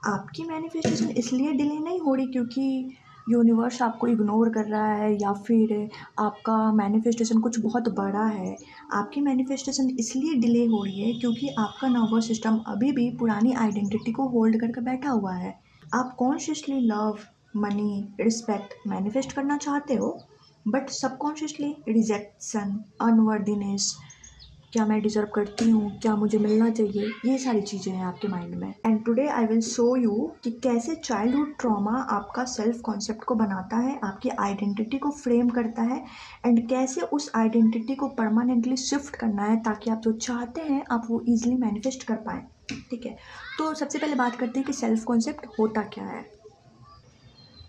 आपकी मैनिफेस्टेशन इसलिए डिले नहीं हो रही क्योंकि यूनिवर्स आपको इग्नोर कर रहा है या फिर आपका मैनिफेस्टेशन कुछ बहुत बड़ा है। आपकी मैनिफेस्टेशन इसलिए डिले हो रही है क्योंकि आपका नर्वस सिस्टम अभी भी पुरानी आइडेंटिटी को होल्ड करके बैठा हुआ है। आप consciously love, money, respect manifest करना चाहते हो, बट सबकॉन्शियसली रिजेक्शन, अनवर्दीनेस, क्या मैं डिज़र्व करती हूँ, क्या मुझे मिलना चाहिए, ये सारी चीज़ें हैं आपके माइंड में। And today I will show you कि कैसे चाइल्डहुड ट्रॉमा आपका सेल्फ कॉन्सेप्ट को बनाता है, आपकी आइडेंटिटी को फ्रेम करता है, एंड कैसे उस आइडेंटिटी को परमानेंटली शिफ्ट करना है ताकि आप जो चाहते हैं आप वो ईजिली मैनिफेस्ट कर पाएँ। ठीक है, तो सबसे पहले बात करते हैं कि सेल्फ कॉन्सेप्ट होता क्या है।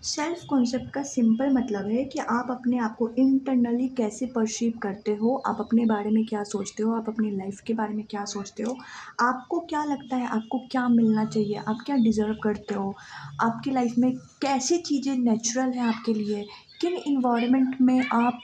सेल्फ कॉन्सेप्ट का सिंपल मतलब है कि आप अपने आप को इंटरनली कैसे परसीव करते हो, आप अपने बारे में क्या सोचते हो, आप अपनी लाइफ के बारे में क्या सोचते हो, आपको क्या लगता है, आपको क्या मिलना चाहिए, आप क्या डिज़र्व करते हो, आपकी लाइफ में कैसी चीज़ें नेचुरल हैं आपके लिए, किन इन्वायरमेंट में आप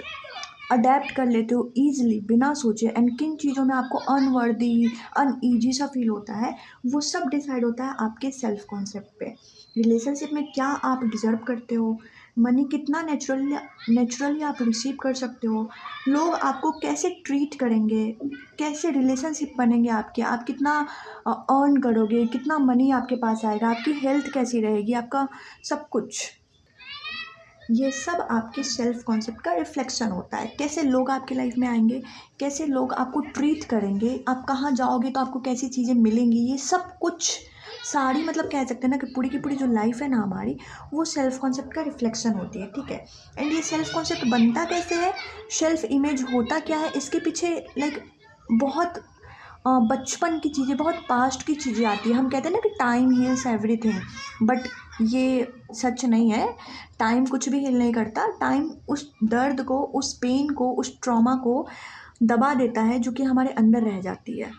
अडेप्ट कर लेते हो ईज़िली बिना सोचे, एंड किन चीज़ों में आपको अनवर्दी, अनईज़ी सा फ़ील होता है, वो सब डिसाइड होता है आपके सेल्फ कॉन्सेप्ट पे। रिलेशनशिप में क्या आप डिज़र्व करते हो, मनी कितना नेचुरली आप रिसीव कर सकते हो, लोग आपको कैसे ट्रीट करेंगे, कैसे रिलेशनशिप बनेंगे आपके, आप कितना अर्न करोगे, कितना मनी आपके पास आएगा, आपकी हेल्थ कैसी रहेगी, आपका सब कुछ। ये सब आपके सेल्फ कॉन्सेप्ट का रिफ्लेक्शन होता है। कैसे लोग आपकी लाइफ में आएंगे, कैसे लोग आपको ट्रीट करेंगे, आप कहाँ जाओगे तो आपको कैसी चीज़ें मिलेंगी, ये सब कुछ सारी मतलब कह सकते हैं ना कि पूरी की पूरी जो लाइफ है ना हमारी, वो सेल्फ कॉन्सेप्ट का रिफ्लेक्शन होती है। ठीक है, एंड ये सेल्फ कॉन्सेप्ट बनता कैसे है, सेल्फ इमेज होता क्या है, इसके पीछे लाइक बहुत बचपन की चीज़ें, बहुत पास्ट की चीज़ें आती हैं। हम कहते हैं ना कि टाइम हील्स एवरीथिंग, बट ये सच नहीं है। टाइम कुछ भी हील नहीं करता। टाइम उस दर्द को, उस पेन को, उस ट्रॉमा को दबा देता है जो कि हमारे अंदर रह जाती है।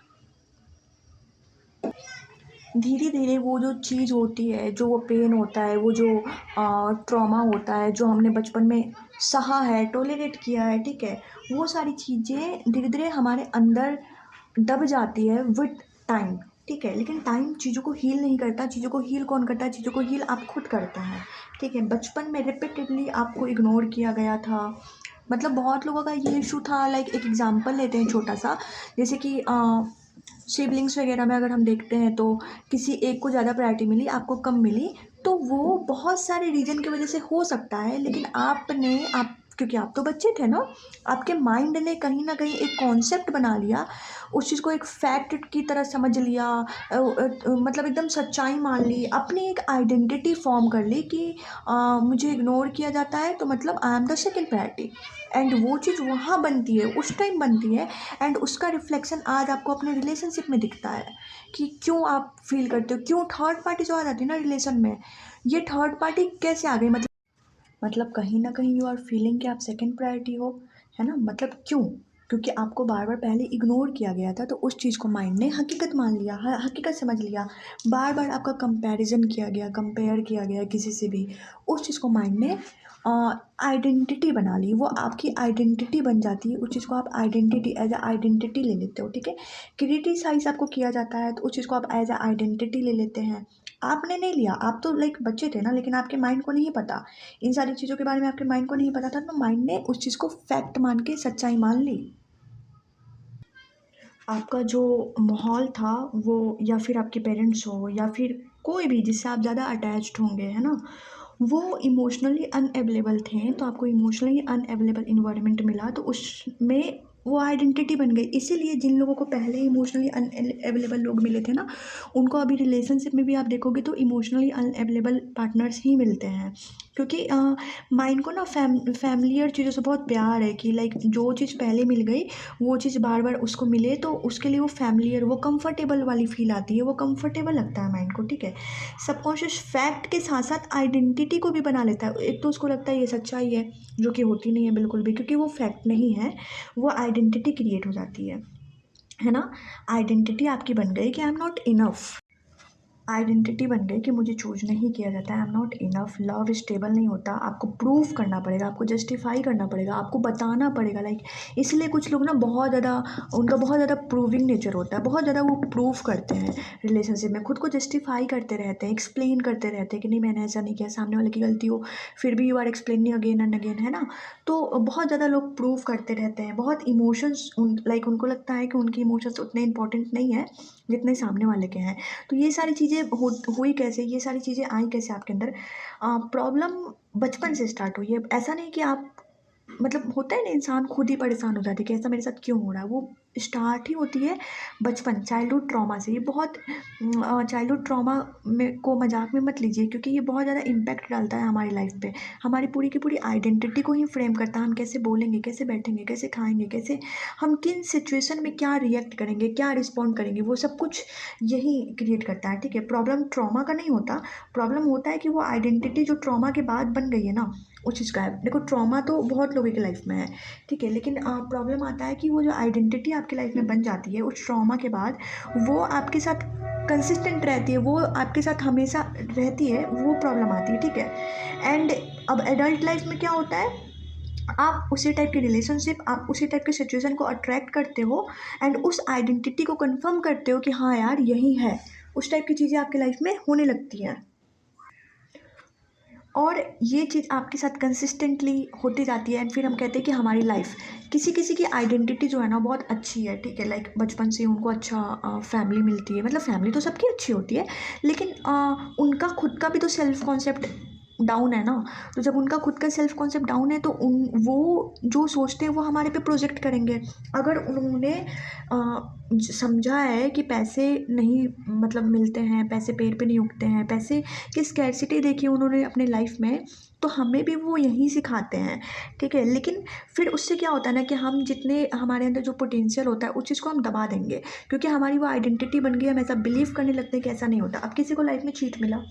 धीरे धीरे वो जो चीज़ होती है, जो वो पेन होता है, वो जो ट्रॉमा होता है, जो हमने बचपन में सहा है, टॉलरेट किया है, ठीक है, वो सारी चीज़ें धीरे धीरे हमारे अंदर दब जाती है विद टाइम। ठीक है, लेकिन टाइम चीज़ों को हील नहीं करता। चीज़ों को हील कौन करता है, चीज़ों को हील आप खुद करते हैं। ठीक है, बचपन में रिपीटेडली आपको इग्नोर किया गया था। मतलब बहुत लोगों का ये इशू था। लाइक एक एग्जांपल लेते हैं छोटा सा, जैसे कि सिबलिंग्स वगैरह में अगर हम देखते हैं तो किसी एक को ज़्यादा प्रायोरिटी मिली, आपको कम मिली, तो वो बहुत सारे रीज़न की वजह से हो सकता है। लेकिन आप क्योंकि आप तो बच्चे थे ना, आपके माइंड ने कहीं ना कहीं एक कॉन्सेप्ट बना लिया, उस चीज़ को एक फैक्ट की तरह समझ लिया, मतलब एकदम सच्चाई मान ली, अपनी एक आइडेंटिटी फॉर्म कर ली कि मुझे इग्नोर किया जाता है तो मतलब I am the second priority. And वो चीज़ वहाँ बनती है, उस टाइम बनती है, एंड उसका रिफ्लेक्शन आज आपको अपने रिलेशनशिप में दिखता है कि क्यों आप फील करते हो, क्यों थर्ड पार्टी जो आ जाती है ना रिलेशन में, ये थर्ड पार्टी कैसे आ गई, मतलब कहीं ना कहीं यू आर फीलिंग कि आप सेकंड प्रायोरिटी हो, है ना। मतलब क्यों, क्योंकि आपको बार बार पहले इग्नोर किया गया था, तो उस चीज़ को माइंड ने हकीकत मान लिया, हकीकत समझ लिया। बार बार आपका कंपैरिजन किया गया, कंपेयर किया गया किसी से भी, उस चीज़ को माइंड ने आइडेंटिटी बना ली। वो आपकी आइडेंटिटी बन जाती है, उस चीज़ को आप आइडेंटिटी एज अ आइडेंटिटी ले लेते हो। ठीक है, क्रिटिसाइज आपको किया जाता है तो उस चीज़ को आप एज अ आइडेंटिटी ले लेते हैं। आपने नहीं लिया, आप तो लाइक बच्चे थे ना, लेकिन आपके माइंड को नहीं पता, इन सारी चीज़ों के बारे में आपके माइंड को नहीं पता था, तो माइंड ने उस चीज़ को फैक्ट मान के सच्चाई मान ली। आपका जो माहौल था वो, या फिर आपके पेरेंट्स हो, या फिर कोई भी जिससे आप ज़्यादा अटैच्ड होंगे, है ना, वो इमोशनली अनअवेलेबल थे, तो आपको इमोशनली अनअवेलेबल इन्वायरमेंट मिला, तो उसमें वो आइडेंटिटी बन गई। इसीलिए जिन लोगों को पहले इमोशनली अनअवेलेबल लोग मिले थे ना, उनको अभी रिलेशनशिप में भी आप देखोगे तो इमोशनली अनअवेलेबल पार्टनर्स ही मिलते हैं। क्योंकि माइंड को ना फैमिलियर चीज़ों से बहुत प्यार है कि लाइक जो चीज़ पहले मिल गई, वो चीज़ बार बार उसको मिले तो उसके लिए वो फैमिलियर, वो कंफर्टेबल वाली फील आती है, वो कंफर्टेबल लगता है माइंड को। ठीक है, सबकॉन्शियस फैक्ट के साथ साथ आइडेंटिटी को भी बना लेता है। एक तो उसको लगता है ये सच्चाई है, जो कि होती नहीं है बिल्कुल भी, क्योंकि वो फैक्ट नहीं है, वो आइडेंटिटी क्रिएट हो जाती है ना। आइडेंटिटी आपकी बन गई कि I am not enough. Identity बन गई कि मुझे चूज़ नहीं किया जाता है, I am not enough, love stable नहीं होता, आपको प्रूव करना पड़ेगा, आपको जस्टिफाई करना पड़ेगा, आपको बताना पड़ेगा। लाइक इसलिए कुछ लोग ना बहुत ज़्यादा, उनका बहुत ज़्यादा प्रूविंग नेचर होता है, बहुत ज़्यादा वो प्रूव करते हैं रिलेशनशिप में, खुद को जस्टिफाई करते रहते हैं, एक्सप्लेन करते रहते हैं कि नहीं मैंने ऐसा नहीं किया, सामने वाले की गलती हो फिर भी you are explaining again and again, है ना। तो बहुत ज़्यादा लोग प्रूव करते रहते हैं, बहुत इमोशंस लाइक उनको लगता है कि उनके इमोशंस उतने इंपॉर्टेंट नहीं है जितने सामने वाले के हैं। तो ये सारी चीज़ें हुई कैसे, ये सारी चीज़ें आई कैसे आपके अंदर। प्रॉब्लम बचपन से स्टार्ट हुई है, ऐसा नहीं कि आप मतलब होता है ना इंसान खुद ही परेशान हो जाता है कि ऐसा मेरे साथ क्यों हो रहा है। वो स्टार्ट ही होती है बचपन, चाइल्डहुड ट्रॉमा से। ये बहुत चाइल्डहुड ट्रॉमा में को मजाक में मत लीजिए, क्योंकि ये बहुत ज़्यादा इम्पैक्ट डालता है हमारी लाइफ पे, हमारी पूरी की पूरी आइडेंटिटी को ही फ्रेम करता है। हम कैसे बोलेंगे, कैसे बैठेंगे, कैसे खाएंगे, कैसे हम किन सिचुएशन में क्या रिएक्ट करेंगे, क्या रिस्पॉन्ड करेंगे, वो सब कुछ यही क्रिएट करता है। ठीक है, प्रॉब्लम ट्रॉमा का नहीं होता, प्रॉब्लम होता है कि वो आइडेंटिटी जो ट्रॉमा के बाद बन गई है ना, वो चीज़ का है। देखो ट्रॉमा तो बहुत लोगों की लाइफ में है, ठीक है, लेकिन प्रॉब्लम आता है कि वो जो आइडेंटिटी आपकी लाइफ में बन जाती है उस ट्रॉमा के बाद, वो आपके साथ कंसिस्टेंट रहती है, वो आपके साथ हमेशा रहती है, वो प्रॉब्लम आती है। ठीक है, एंड अब एडल्ट लाइफ में क्या होता है, आप उसी टाइप की रिलेशनशिप, आप उसी टाइप की सिचुएशन को अट्रैक्ट करते हो एंड उस आइडेंटिटी को कंफर्म करते हो कि हाँ यार यही है, उस टाइप की चीज़ें आपकी लाइफ में होने लगती हैं। और ये चीज़ आपके साथ कंसिस्टेंटली होती जाती है एंड फिर हम कहते हैं कि हमारी लाइफ, किसी किसी की आइडेंटिटी जो है ना बहुत अच्छी है, ठीक है, लाइक बचपन से उनको अच्छा फैमिली मिलती है, मतलब फैमिली तो सबकी अच्छी होती है, लेकिन उनका खुद का भी तो सेल्फ कॉन्सेप्ट डाउन है ना। तो जब उनका खुद का सेल्फ कॉन्सेप्ट डाउन है तो वो जो सोचते हैं वो हमारे पे प्रोजेक्ट करेंगे। अगर उन्होंने समझा है कि पैसे नहीं मतलब मिलते हैं, पैसे पेड़ पे नहीं उगते हैं, पैसे की स्कैर्सिटी देखी उन्होंने अपने लाइफ में, तो हमें भी वो यही सिखाते हैं। ठीक है, लेकिन फिर उससे क्या होता है ना कि हम जितने हमारे अंदर जो पोटेंशियल होता है उस चीज़ को हम दबा देंगे, क्योंकि हमारी वो आइडेंटिटी बन गई, हम ऐसा बिलीव करने लगते हैं कि ऐसा नहीं होता। अब किसी को लाइफ में चीट मिला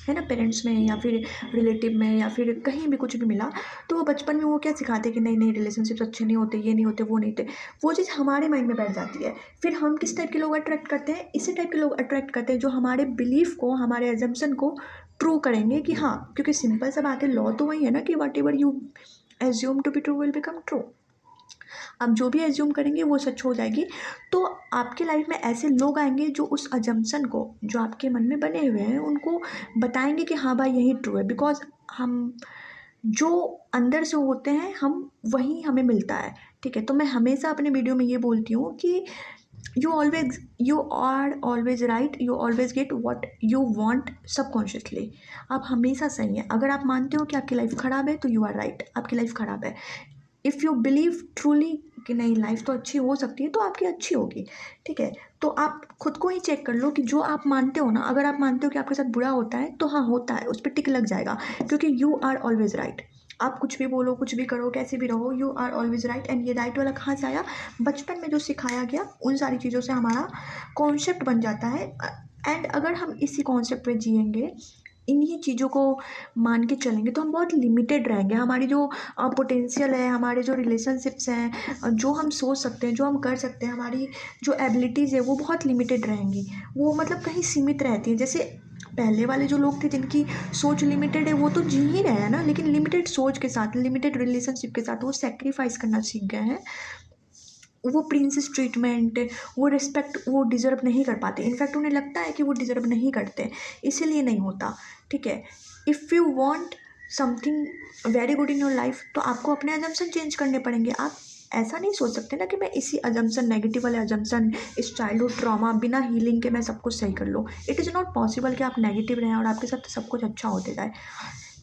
है ना, पेरेंट्स में या फिर रिलेटिव में या फिर कहीं भी कुछ भी मिला, तो वो बचपन में वो क्या सिखाते कि नहीं नहीं रिलेशनशिप्स अच्छे नहीं होते, ये नहीं होते, वो नहीं थे, वो चीज़ हमारे माइंड में बैठ जाती है। फिर हम किस टाइप के लोग अट्रैक्ट करते हैं, इसी टाइप के लोग अट्रैक्ट करते हैं जो हमारे बिलीफ को, हमारे एजम्पशन को ट्रू करेंगे कि हाँ, क्योंकि सिंपल सा बात है, लॉ तो वही है ना कि whatever you assume to be true will become true. आप जो भी एज्यूम करेंगे वो सच हो जाएगी। तो आपकी लाइफ में ऐसे लोग आएंगे जो उस अजम्पशन को जो आपके मन में बने हुए हैं उनको बताएंगे कि हाँ भाई यही ट्रू है, बिकॉज हम जो अंदर से होते हैं हम वही हमें मिलता है। ठीक है, तो मैं हमेशा अपने वीडियो में ये बोलती हूँ कि you are always right, you always get what you want subconsciously. आप हमेशा सही हैं। अगर आप मानते हो कि आपकी लाइफ ख़राब है तो यू आर राइट, आपकी लाइफ ख़राब है। इफ़ यू बिलीव ट्रूली कि नहीं लाइफ तो अच्छी हो सकती है, तो आपकी अच्छी होगी। ठीक है, तो आप खुद को ही चेक कर लो कि जो आप मानते हो ना, अगर आप मानते हो कि आपके साथ बुरा होता है तो हाँ होता है, उस पर टिक लग जाएगा, क्योंकि यू आर ऑलवेज राइट। आप कुछ भी बोलो, कुछ भी करो, कैसे भी रहो, you are always right. And ये राइट वाला कहाँ से आया, बचपन में जो सिखाया गया उन सारी चीज़ों से हमारा कॉन्सेप्ट बन जाता है। एंड अगर हम इसी कॉन्सेप्ट पे जिएंगे, इन्हीं चीज़ों को मान के चलेंगे, तो हम बहुत लिमिटेड रहेंगे। हमारी जो पोटेंशियल है, हमारे जो रिलेशनशिप्स हैं, जो हम सोच सकते हैं, जो हम कर सकते हैं, हमारी जो एबिलिटीज़ है वो बहुत लिमिटेड रहेंगी, वो मतलब कहीं सीमित रहती हैं। जैसे पहले वाले जो लोग थे जिनकी सोच लिमिटेड है वो तो जी ही रहे हैं ना, लेकिन लिमिटेड सोच के साथ, लिमिटेड रिलेशनशिप के साथ वो सेक्रीफाइस करना सीख गए हैं। वो प्रिंसेस ट्रीटमेंट, वो रिस्पेक्ट वो डिज़र्व नहीं कर पाते, इनफैक्ट उन्हें लगता है कि वो डिज़र्व नहीं करते, इसीलिए नहीं होता। ठीक है, if you want something very good in your life तो आपको अपने अजम्पशन चेंज करने पड़ेंगे। आप ऐसा नहीं सोच सकते ना कि मैं इसी अजम्पशन, नेगेटिव वाले अजम्पशन, इस चाइल्डहुड ट्रॉमा बिना हीलिंग के मैं सब कुछ सही कर लूँ। इट इज़ नॉट पॉसिबल कि आप नेगेटिव रहें और आपके साथ सब कुछ अच्छा होते जाए।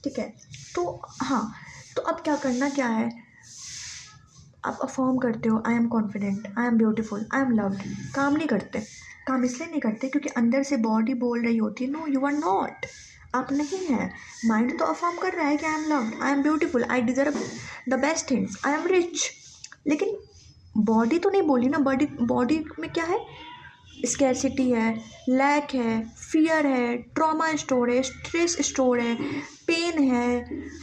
ठीक है, तो हाँ, तो अब क्या करना क्या है, आप अफर्म करते हो I am confident, I am beautiful, I am loved. काम नहीं करते, काम इसलिए नहीं करते क्योंकि अंदर से बॉडी बोल रही होती है नो यू आर नॉट, आप नहीं हैं। माइंड तो अफर्म कर रहा है कि I am loved, I am beautiful, I deserve the best things, I am rich, लेकिन बॉडी तो नहीं बोली ना। बॉडी बॉडी में क्या है, स्कैर्सिटी है, लैक है, फियर है, ट्रॉमा स्टोर है, स्ट्रेस स्टोर है, पेन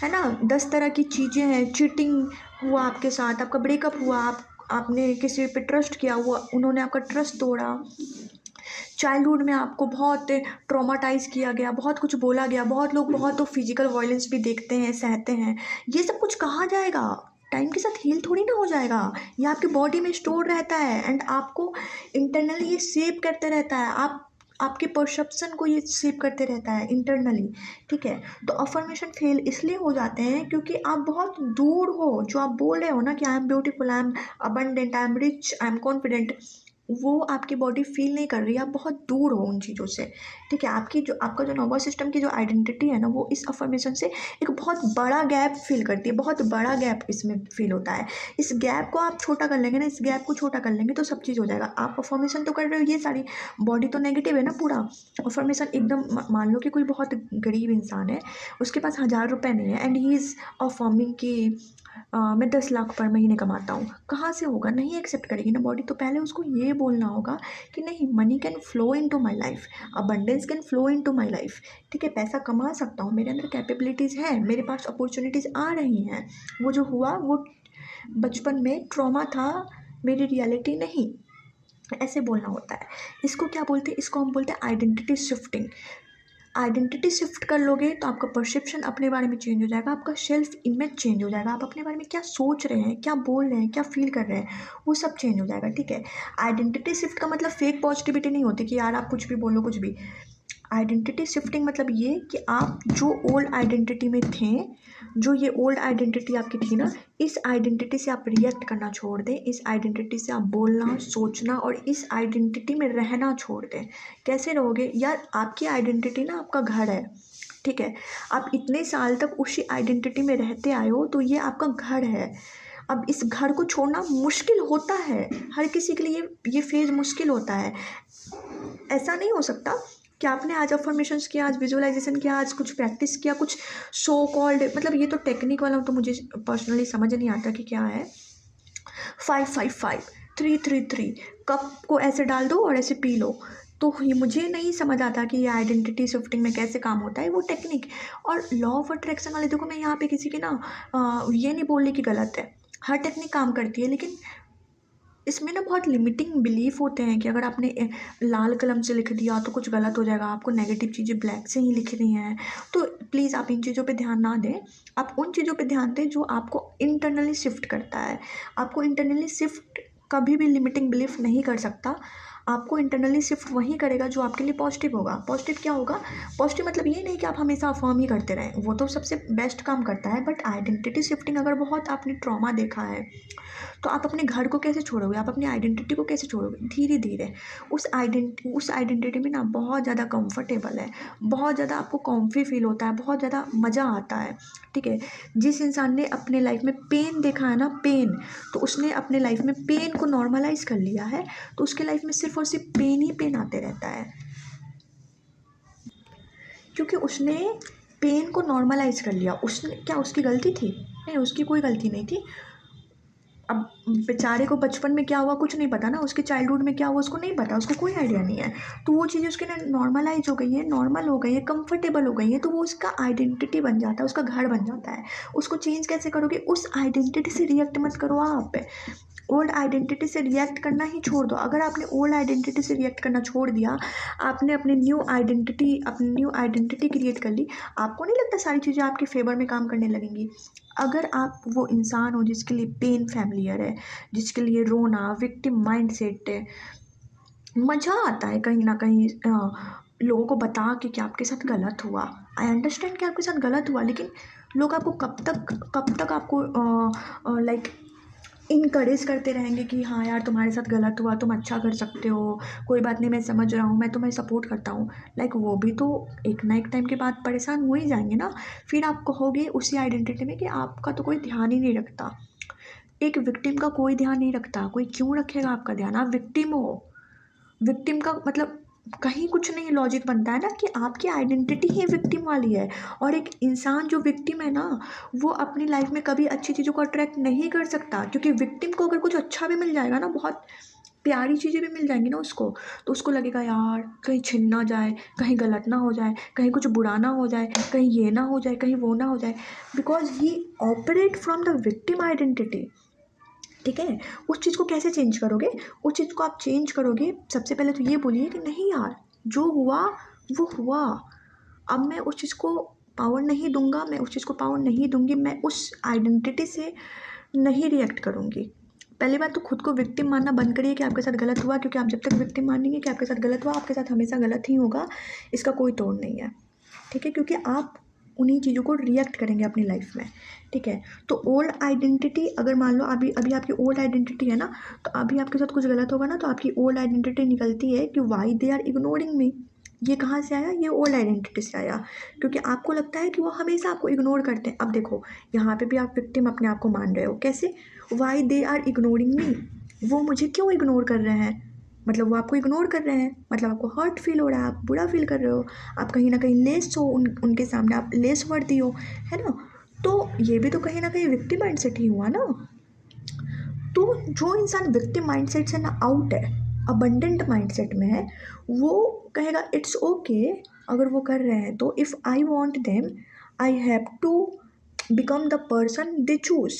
है ना, 10 तरह की चीज़ें हैं। चीटिंग हुआ आपके साथ, आपका ब्रेकअप हुआ, आपने किसी पे ट्रस्ट किया, हुआ उन्होंने आपका ट्रस्ट तोड़ा, चाइल्डहुड में आपको बहुत ट्रॉमाटाइज़ किया गया, बहुत कुछ बोला गया, बहुत लोग बहुत तो फिज़िकल वायलेंस भी देखते हैं, सहते हैं। ये सब कुछ कहाँ जाएगा? टाइम के साथ हील थोड़ी ना हो जाएगा। ये आपकी बॉडी में स्टोर रहता है एंड आपको इंटरनली ये शेप करते रहता है। आपके परसेप्शन को ये शेप करते रहता है इंटरनली, ठीक है? तो अफ़र्मेशन फेल इसलिए हो जाते हैं क्योंकि आप बहुत दूर हो, जो आप बोल रहे हो ना कि I am beautiful, I am abundant, I am rich, I am confident, वो आपकी बॉडी फ़ील नहीं कर रही है, आप बहुत दूर हो उन चीज़ों से, ठीक है? आपका जो नर्वस सिस्टम की जो आइडेंटिटी है ना, वो इस अफ़र्मेशन से एक बहुत बड़ा गैप फ़ील करती है, बहुत बड़ा गैप इसमें फ़ील होता है। इस गैप को आप छोटा कर लेंगे ना, इस गैप को छोटा कर लेंगे तो सब चीज़ हो जाएगा। आप अफ़र्मेशन तो कर रहे हो, ये सारी बॉडी तो नेगेटिव है ना पूरा। अफ़र्मेशन एकदम मान लो कि कोई बहुत गरीब इंसान है, उसके पास 1000 रुपए नहीं है एंड ही इज़ अफ़र्मिंग कि मैं 10 लाख पर महीने कमाता हूँ। कहाँ से होगा? नहीं एक्सेप्ट करेगी ना बॉडी। तो पहले उसको ये बोलना होगा कि नहीं, money can flow into my life, abundance can flow into my life, ठीक है? पैसा कमा सकता हूँ, मेरे अंदर कैपेबिलिटीज़ है, मेरे पास अपॉर्चुनिटीज़ आ रही हैं। वो जो हुआ वो बचपन में ट्रॉमा था, मेरी रियलिटी नहीं। ऐसे बोलना होता है। इसको क्या बोलते हैं? इसको हम बोलते हैं आइडेंटिटी शिफ्टिंग। आइडेंटिटी शिफ्ट कर लोगे तो आपका परसेप्शन अपने बारे में चेंज हो जाएगा, आपका सेल्फ इमेज चेंज हो जाएगा, आप अपने बारे में क्या सोच रहे हैं, क्या बोल रहे हैं, क्या फील कर रहे हैं, वो सब चेंज हो जाएगा, ठीक है? आइडेंटिटी शिफ्ट का मतलब फेक पॉजिटिविटी नहीं होती कि यार आप कुछ भी बोलो कुछ भी। आइडेंटिटी शिफ्टिंग मतलब ये कि आप जो ओल्ड आइडेंटिटी में थे, जो ये ओल्ड आइडेंटिटी आपकी थी ना, इस आइडेंटिटी से आप रिएक्ट करना छोड़ दें, इस आइडेंटिटी से आप बोलना, सोचना और इस आइडेंटिटी में रहना छोड़ दें। कैसे रहोगे? यार आपकी आइडेंटिटी ना आपका घर है, ठीक है? आप इतने साल तक उसी आइडेंटिटी में रहते आए हो, तो ये आपका घर है। अब इस घर को छोड़ना मुश्किल होता है, हर किसी के लिए ये फेज़ मुश्किल होता है। ऐसा नहीं हो सकता कि आपने आज अफर्मेशंस किया, आज विजुअलाइजेशन किया, आज कुछ प्रैक्टिस किया, कुछ सो कॉल्ड, मतलब ये तो टेक्निक वाला तो मुझे पर्सनली समझ नहीं आता कि क्या है। 555 333 कप को ऐसे डाल दो और ऐसे पी लो। तो ये मुझे नहीं समझ आता कि ये आइडेंटिटी शिफ्टिंग में कैसे काम होता है, वो टेक्निक। और लॉ ऑफ अट्रैक्शन वाले, देखो मैं यहाँ पे किसी की ना ये नहीं बोल रही कि गलत है, हर टेक्निक काम करती है, लेकिन इसमें ना बहुत लिमिटिंग बिलीफ होते हैं कि अगर आपने लाल कलम से लिख दिया तो कुछ गलत हो जाएगा, आपको नेगेटिव चीज़ें ब्लैक से ही लिख रही हैं। तो प्लीज़ आप इन चीज़ों पे ध्यान ना दें, आप उन चीज़ों पे ध्यान दें जो आपको इंटरनली शिफ्ट करता है। आपको इंटरनली शिफ्ट कभी भी लिमिटिंग बिलीफ नहीं कर सकता। आपको इंटरनली शिफ्ट वही करेगा जो आपके लिए पॉजिटिव होगा। पॉजिटिव क्या होगा? पॉजिटिव मतलब ये नहीं कि आप हमेशा अफर्म ही करते रहें, वो तो सबसे बेस्ट काम करता है, बट आइडेंटिटी शिफ्टिंग अगर बहुत आपने ट्रॉमा देखा है तो आप अपने घर को कैसे छोड़ोगे? आप अपनी आइडेंटिटी को कैसे छोड़ोगे? धीरे धीरे उस आइडेंटिटी में ना बहुत ज़्यादा कंफर्टेबल है, बहुत ज़्यादा आपको कॉम्फी फील होता है, बहुत ज़्यादा मज़ा आता है, ठीक है? जिस इंसान ने अपने लाइफ में पेन देखा है ना, पेन, तो उसने अपने लाइफ में पेन को नॉर्मलाइज कर लिया है, तो उसके लाइफ में सिर्फ और सिर्फ पेन ही पेन आते रहता है, क्योंकि उसने पेन को नॉर्मलाइज कर लिया। उसने क्या, उसकी गलती थी? नहीं, उसकी कोई गलती नहीं थी। अब बेचारे को बचपन में क्या हुआ कुछ नहीं पता ना, उसके चाइल्डहुड में क्या हुआ उसको नहीं पता, उसको कोई आइडिया नहीं है। तो वो चीज़ें उसके ना नॉर्मलाइज हो गई है, नॉर्मल हो गई है, कंफर्टेबल हो गई है, तो वो उसका आइडेंटिटी बन जाता है, उसका घर बन जाता है। उसको चेंज कैसे करोगे? उस आइडेंटिटी से रिएक्ट मत करो आप। ओल्ड आइडेंटिटी से रिएक्ट करना ही छोड़ दो। अगर आपने ओल्ड आइडेंटिटी से रिएक्ट करना छोड़ दिया, आपने अपनी न्यू आइडेंटिटी क्रिएट कर ली, आपको नहीं लगता सारी चीज़ें आपके फेवर में काम करने लगेंगी? अगर आप वो इंसान हो जिसके लिए पेन फैमिलियर है, जिसके लिए रोना, विक्टिम माइंडसेट है, मज़ा आता है कहीं न कहीं लोगों को बता के आपके साथ गलत हुआ। आई अंडरस्टैंड कि आपके साथ गलत हुआ, लेकिन लोग आपको कब तक आपको लाइक इनकरेज करते रहेंगे कि हाँ यार तुम्हारे साथ गलत हुआ, तुम अच्छा कर सकते हो, कोई बात नहीं, मैं समझ रहा हूँ, मैं तुम्हें सपोर्ट करता हूँ। लाइक वो भी तो एक ना एक टाइम के बाद परेशान हो ही जाएंगे ना। फिर आप कहोगे उसी आइडेंटिटी में कि आपका तो कोई ध्यान ही नहीं रखता। एक विक्टिम का कोई ध्यान नहीं रखता, कोई क्यों रखेगा आपका ध्यान? आप विक्टिम हो। विक्टिम का मतलब कहीं कुछ नहीं लॉजिक बनता है ना कि आपकी आइडेंटिटी ही विक्टिम वाली है। और एक इंसान जो विक्टिम है ना, वो अपनी लाइफ में कभी अच्छी चीज़ों को अट्रैक्ट नहीं कर सकता, क्योंकि विक्टिम को अगर कुछ अच्छा भी मिल जाएगा ना, बहुत प्यारी चीज़ें भी मिल जाएंगी ना उसको, तो उसको लगेगा यार कहीं छिन ना जाए, कहीं गलत ना हो जाए, कहीं कुछ बुरा ना हो जाए, कहीं ये ना हो जाए, कहीं वो ना हो जाए, because he operate from the victim identity, ठीक है। उस चीज़ को कैसे चेंज करोगे? उस चीज़ को आप चेंज करोगे, सबसे पहले तो ये बोलिए कि नहीं यार, जो हुआ वो हुआ, अब मैं उस चीज़ को पावर नहीं दूंगा, मैं उस चीज़ को पावर नहीं दूंगी, मैं उस आइडेंटिटी से नहीं रिएक्ट करूंगी। पहली बात तो खुद को विक्टिम मानना बंद करिए कि आपके साथ गलत हुआ, क्योंकि आप जब तक विक्टिम मानेंगे कि आपके साथ गलत हुआ, आपके साथ हमेशा गलत ही होगा, इसका कोई तोड़ नहीं है। ठीक है, क्योंकि आप उन्हीं चीज़ों को रिएक्ट करेंगे अपनी लाइफ में। ठीक है, तो ओल्ड आइडेंटिटी, अगर मान लो अभी अभी आपकी ओल्ड आइडेंटिटी है ना, तो अभी आपके साथ कुछ गलत होगा ना, तो आपकी ओल्ड आइडेंटिटी निकलती है कि why they are ignoring me. ये कहाँ से आया? ये ओल्ड आइडेंटिटी से आया, क्योंकि आपको लगता है कि वो हमेशा आपको इग्नोर करते हैं। अब देखो, यहाँ पे भी आप विक्टिम अपने आप को मान रहे हो। कैसे? Why they are ignoring me, वो मुझे क्यों इग्नोर कर रहे हैं? मतलब वो आपको इग्नोर कर रहे हैं, मतलब आपको हर्ट फील हो रहा है, आप बुरा फील कर रहे हो, आप कहीं ना कहीं लेस हो, उनके सामने आप लेस वर्दी हो, है ना। तो ये भी तो कहीं ना कहीं विक्टिम माइंडसेट ही हुआ ना। तो जो इंसान विक्टिम माइंडसेट से ना आउट है, अबंडेंट माइंडसेट में है, वो कहेगा इट्स ओके अगर वो कर रहे हैं तो, if I want them I have to become the person they choose.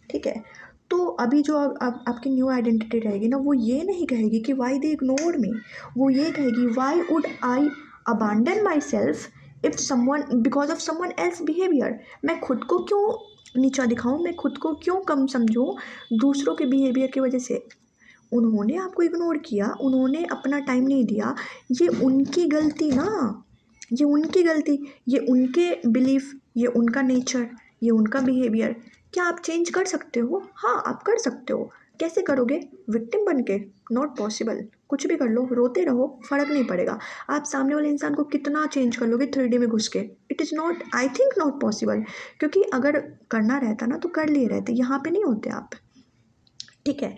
ठीक है, तो अभी जो अब आपकी न्यू आइडेंटिटी रहेगी ना, वो ये नहीं कहेगी कि वाई दे इग्नोर मी, वो ये कहेगी why would I abandon myself if someone because of someone else behaviour. मैं खुद को क्यों नीचा दिखाऊं, मैं खुद को क्यों कम समझूं दूसरों के बिहेवियर की वजह से। उन्होंने आपको इग्नोर किया, उन्होंने अपना टाइम नहीं दिया, ये उनकी गलती ना, ये उनकी गलती, ये उनके बिलीफ, ये उनका नेचर, ये उनका बिहेवियर। क्या आप चेंज कर सकते हो? हाँ, आप कर सकते हो। कैसे करोगे? विक्टिम बन के? Not possible. कुछ भी कर लो, रोते रहो, फ़र्क नहीं पड़ेगा। आप सामने वाले इंसान को कितना चेंज कर लोगे 3D में घुस के? It is not, I think not possible, क्योंकि अगर करना रहता ना तो कर लिए रहते, यहाँ पे नहीं होते आप। ठीक है,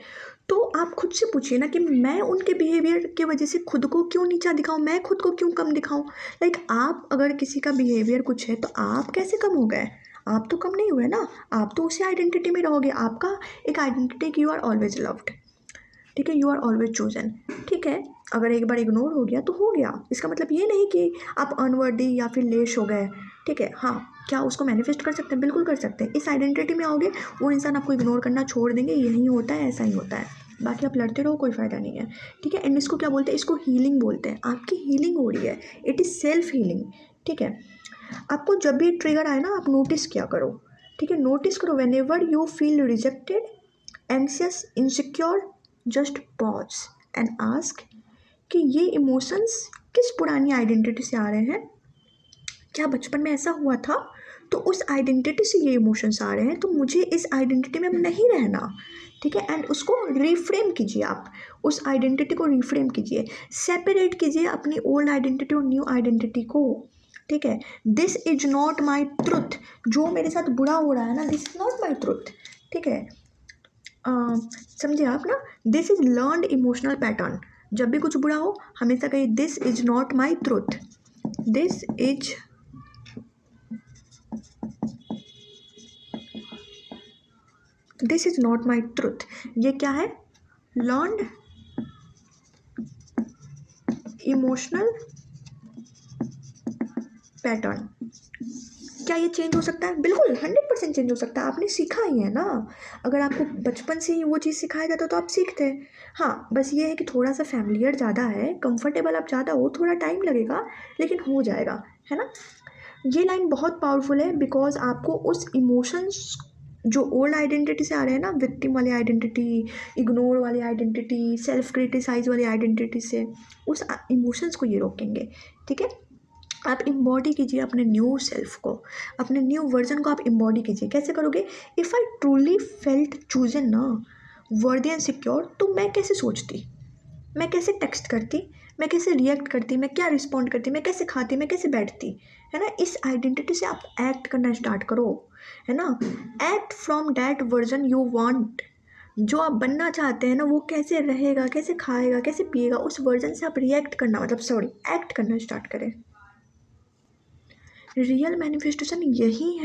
तो आप खुद से पूछिए ना कि मैं उनके बिहेवियर की वजह से खुद को क्यों नीचा दिखाऊं, मैं खुद को क्यों कम दिखाऊं। लाइक आप अगर किसी का बिहेवियर कुछ है तो आप कैसे कम हो गए? आप तो कम नहीं हुए ना, आप तो उसी आइडेंटिटी में रहोगे। आपका एक आइडेंटिटी कि यू आर ऑलवेज लव्ड। ठीक है, यू आर ऑलवेज चोजन। ठीक है, अगर एक बार इग्नोर हो गया तो हो गया, इसका मतलब ये नहीं कि आप अनवर्दी या फिर लेश हो गए। ठीक है, हाँ, क्या उसको मैनिफेस्ट कर सकते हैं? बिल्कुल कर सकते हैं। इस आइडेंटिटी में आओगे, वो इंसान आपको इग्नोर करना छोड़ देंगे, यही होता है, ऐसा ही होता है। बाकी आप लड़ते रहो, कोई फ़ायदा नहीं है। ठीक है, एंड इसको क्या बोलते हैं? इसको हीलिंग बोलते हैं। आपकी हीलिंग हो रही है, इट इज़ सेल्फ हीलिंग। ठीक है, आपको जब भी ट्रिगर आए ना, आप नोटिस क्या करो। ठीक है, नोटिस करो, when ever you feel rejected, anxious, insecure, just pause and ask कि ये इमोशंस किस पुरानी आइडेंटिटी से आ रहे हैं। क्या बचपन में ऐसा हुआ था तो उस आइडेंटिटी से ये इमोशंस आ रहे हैं, तो मुझे इस आइडेंटिटी में अब नहीं रहना। ठीक है, एंड उसको रिफ्रेम कीजिए, आप उस आइडेंटिटी को रिफ्रेम कीजिए, सेपरेट कीजिए अपनी ओल्ड आइडेंटिटी और न्यू आइडेंटिटी को। ठीक है, this is not my truth, जो मेरे साथ बुरा हो रहा है ना, this is not my truth. ठीक है, समझे आप ना, this is learned emotional pattern. जब भी कुछ बुरा हो हमेशा कहिए this is not my truth, this is not my truth. ये क्या है? Learned emotional pattern. क्या ये चेंज हो सकता है? बिल्कुल 100% चेंज हो सकता है, आपने सीखा ही है ना। अगर आपको बचपन से ही वो चीज़ सिखाया जाता तो आप सीखते। हाँ, बस ये है कि थोड़ा सा फैमिलियर ज़्यादा है, कंफर्टेबल आप ज़्यादा हो, थोड़ा टाइम लगेगा, लेकिन हो जाएगा, है ना। ये लाइन बहुत पावरफुल है, बिकॉज आपको उस इमोशंस जो ओल्ड आइडेंटिटी से आ रहे हैं ना, विक्टिम वाली आइडेंटिटी, इग्नोर वाली आइडेंटिटी, सेल्फ क्रिटिसाइज वाली आइडेंटिटी से, उस इमोशंस को ये रोकेंगे। ठीक है, आप इम्बॉडी कीजिए अपने न्यू सेल्फ को, अपने न्यू वर्जन को आप इम्बॉडी कीजिए। कैसे करोगे? If I truly felt chosen ना, वर्दी एंड सिक्योर, तो मैं कैसे सोचती, मैं कैसे टेक्स्ट करती, मैं कैसे रिएक्ट करती, मैं क्या रिस्पॉन्ड करती, मैं कैसे खाती, मैं कैसे बैठती, है ना। इस आइडेंटिटी से आप एक्ट करना स्टार्ट करो, है ना। Act from that version you want. जो आप बनना चाहते हैं ना, वो कैसे रहेगा, कैसे खाएगा, कैसे पिएगा, उस वर्जन से आप रिएक्ट करना, मतलब सॉरी, एक्ट करना स्टार्ट करें। रियल मैनिफेस्टेशन यही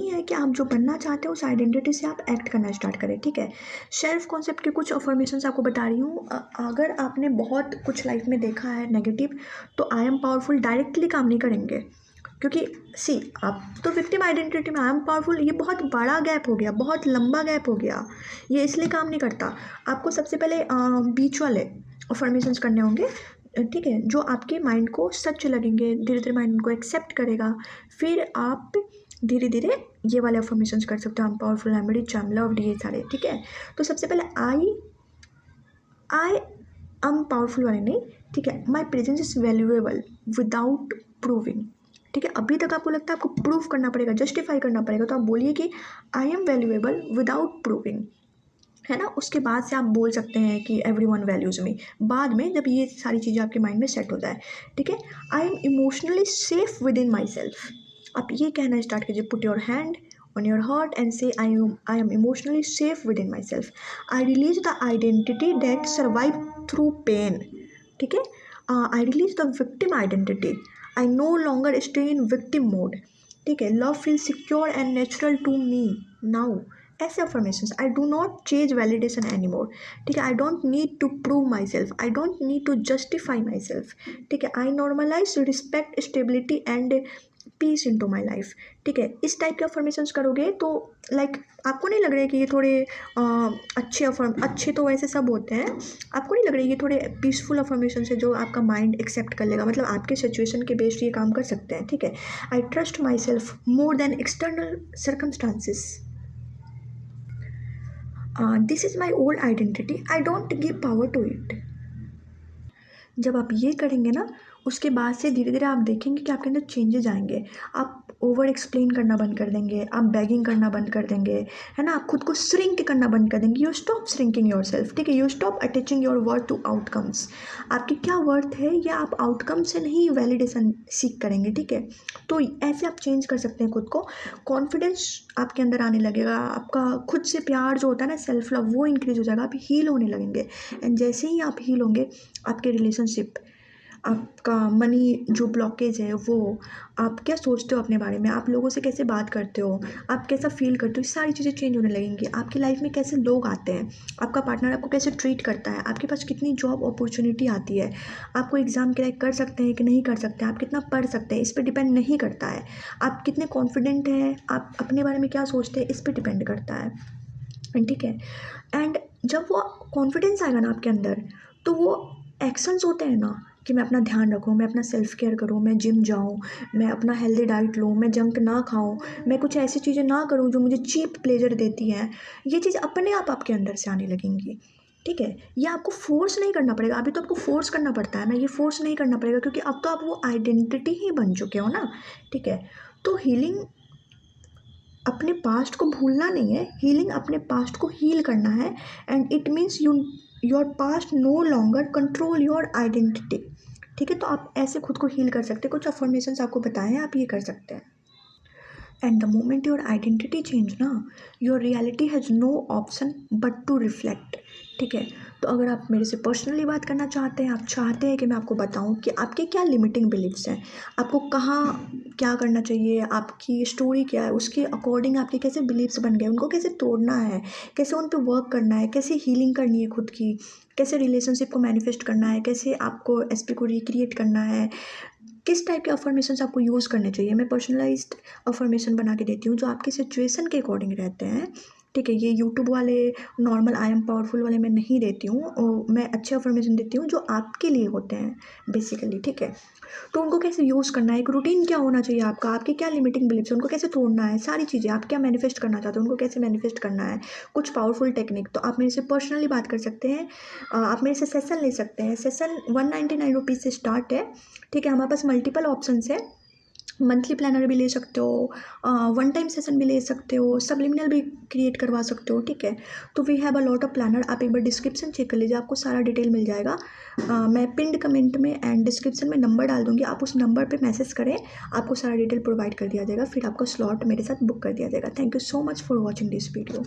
है कि आप जो बनना चाहते हो उस आइडेंटिटी से आप एक्ट करना स्टार्ट करें। ठीक है, सेल्फ कॉन्सेप्ट के कुछ अफर्मेशंस आपको बता रही हूँ। अगर आपने बहुत कुछ लाइफ में देखा है नेगेटिव, तो आई एम पावरफुल डायरेक्टली काम नहीं करेंगे, क्योंकि सी आप तो विक्टिम आइडेंटिटी में आई एम पावरफुल, ये बहुत बड़ा गैप हो गया, बहुत लंबा गैप हो गया, ये इसलिए काम नहीं करता। आपको सबसे पहले बीच वाले अफर्मेशंस करने होंगे, ठीक है, जो आपके माइंड को सच लगेंगे, धीरे धीरे माइंड उनको एक्सेप्ट करेगा, फिर आप धीरे धीरे ये वाले अफर्मेशंस कर सकते हो, I am powerful, I am rich, I am loved, ये सारे, ठीक है। तो सबसे पहले आई एम पावरफुल वाले नहीं, ठीक है, माई presence is valuable without proving, ठीक है। अभी तक आपको लगता है आपको प्रूव करना पड़ेगा, जस्टिफाई करना पड़ेगा, तो आप बोलिए कि I am valuable without proving, है ना। उसके बाद से आप बोल सकते हैं कि एवरी वन वैल्यूज़ मी, बाद में जब ये सारी चीज़ें आपके माइंड में सेट हो जाए, ठीक है। I am emotionally safe with in my self, आप ये कहना स्टार्ट कीजिए, put your hand on your heart and say I am emotionally safe within myself. I release the identity that survived through pain, ठीक है। I release the victim identity. I no longer stay in victim mode, ठीक है। Love feels secure and natural to me now. ऐसे affirmations, I do not chase validation any more, ठीक है। I don't need to prove myself, I don't need to justify myself, ठीक है। I normalise respect, stability and peace into my life, ठीक है। इस type के affirmations करोगे तो लाइक आपको नहीं लग रहा है कि ये थोड़े अच्छे तो वैसे सब होते हैं, आपको नहीं लग रहा है ये थोड़े पीसफुल अफर्मेशंस है जो आपका माइंड एक्सेप्ट कर लेगा, मतलब आपके सिचुएशन के बेस्ड ये काम कर सकते हैं, ठीक है। I trust myself more than external circumstances, this is my old identity, I don't give power to it. जब आप ये करेंगे ना, उसके बाद से धीरे धीरे आप देखेंगे कि आपके अंदर चेंजेस आएंगे, आप ओवर एक्सप्लेन करना बंद कर देंगे, आप बैगिंग करना बंद कर देंगे, है ना, आप खुद को श्रिंक करना बंद कर देंगे, you stop shrinking yourself, ठीक है। You stop attaching your worth to outcomes, आपकी क्या वर्थ है ये आप आउटकम से नहीं वैलिडेशन सीख करेंगे, ठीक है। तो ऐसे आप चेंज कर सकते हैं खुद को, कॉन्फिडेंस आपके अंदर आने लगेगा, आपका खुद से प्यार जो होता है ना, सेल्फ लव, वो इंक्रीज हो जाएगा, आप हील होने लगेंगे। एंड जैसे ही आप हील होंगे, आपके रिलेशनशिप, आपका मनी जो ब्लॉकेज है वो, आप क्या सोचते हो अपने बारे में, आप लोगों से कैसे बात करते हो, आप कैसा फील करते हो, ये सारी चीज़ें चेंज होने लगेंगी। आपकी लाइफ में कैसे लोग आते हैं, आपका पार्टनर आपको कैसे ट्रीट करता है, आपके पास कितनी जॉब अपॉर्चुनिटी आती है, आपको एग्ज़ाम क्रैक कर सकते हैं कि नहीं कर सकते हैं, आप कितना पढ़ सकते हैं, इस पर डिपेंड नहीं करता है। आप कितने कॉन्फिडेंट हैं, आप अपने बारे में क्या सोचते हैं, इस पर डिपेंड करता है, ठीक है। एंड जब वो कॉन्फिडेंस आएगा ना आपके अंदर, तो वो एक्शंस होते हैं ना कि मैं अपना ध्यान रखूँ, मैं अपना सेल्फ केयर करूँ, मैं जिम जाऊँ, मैं अपना हेल्दी डाइट लूँ, मैं जंक ना खाऊँ, मैं कुछ ऐसी चीज़ें ना करूँ जो मुझे चीप प्लेजर देती हैं, ये चीज़ अपने आप आपके अंदर से आने लगेंगी, ठीक है। ये आपको फोर्स नहीं करना पड़ेगा, अभी तो आपको फोर्स करना पड़ता है ना, ये फोर्स नहीं करना पड़ेगा क्योंकि अब तो आप वो आइडेंटिटी ही बन चुके हो ना, ठीक है। तो हीलिंग अपने पास्ट को भूलना नहीं है, हीलिंग अपने पास्ट को हील करना है, and it means your past no longer control your identity, ठीक है। तो आप ऐसे खुद को हील कर सकते हैं, कुछ अफर्मेशंस आपको बताए हैं, आप ये कर सकते हैं। And the moment your identity change ना, your reality has no option but to reflect, ठीक है। तो अगर आप मेरे से पर्सनली बात करना चाहते हैं, आप चाहते हैं कि मैं आपको बताऊं कि आपके क्या लिमिटिंग बिलीव्स हैं, आपको कहाँ क्या करना चाहिए, आपकी स्टोरी क्या है, उसके अकॉर्डिंग आपके कैसे बिलीव्स बन गए, उनको कैसे तोड़ना है, कैसे उन पर वर्क करना है, कैसे हीलिंग करनी है खुद की, कैसे रिलेशनशिप को मैनिफेस्ट करना है, कैसे आपको एसपी को रिक्रिएट करना है, किस टाइप के अफर्मेशंस आपको यूज़ करने चाहिए, मैं पर्सनलाइज्ड अफर्मेशन बना के देती हूँ जो आपकी सिचुएशन के अकॉर्डिंग रहते हैं, ठीक है। ये यूट्यूब वाले नॉर्मल आई एम पावरफुल वाले मैं नहीं देती हूँ, और मैं अच्छे अफर्मेशन देती हूँ जो आपके लिए होते हैं बेसिकली, ठीक है। तो उनको कैसे यूज़ करना है, एक रूटीन क्या होना चाहिए आपका, आपके क्या लिमिटिंग बिलीफ्स है, उनको कैसे तोड़ना है, सारी चीज़ें, आप क्या मैनिफेस्ट करना चाहते हो, उनको कैसे मैनिफेस्ट करना है, कुछ पावरफुल टेक्निक, तो आप मेरे से पर्सनली बात कर सकते हैं, आप मेरे से सेशन ले सकते हैं। सेशन 199 रुपीज़ से स्टार्ट है, ठीक है। हमारे पास मल्टीपल ऑप्शंस है, मंथली प्लानर भी ले सकते हो, वन टाइम सेशन भी ले सकते हो, सबलिमिनल भी क्रिएट करवा सकते हो, ठीक है। तो we have a lot of planner, आप एक बार डिस्क्रिप्शन चेक कर लीजिए, आपको सारा डिटेल मिल जाएगा। मैं पिंड कमेंट में एंड डिस्क्रिप्शन में नंबर डाल दूँगी, आप उस नंबर पे मैसेज करें, आपको सारा डिटेल प्रोवाइड कर दिया जाएगा, फिर आपका स्लॉट मेरे साथ बुक कर दिया जाएगा। Thank you so much for watching this video.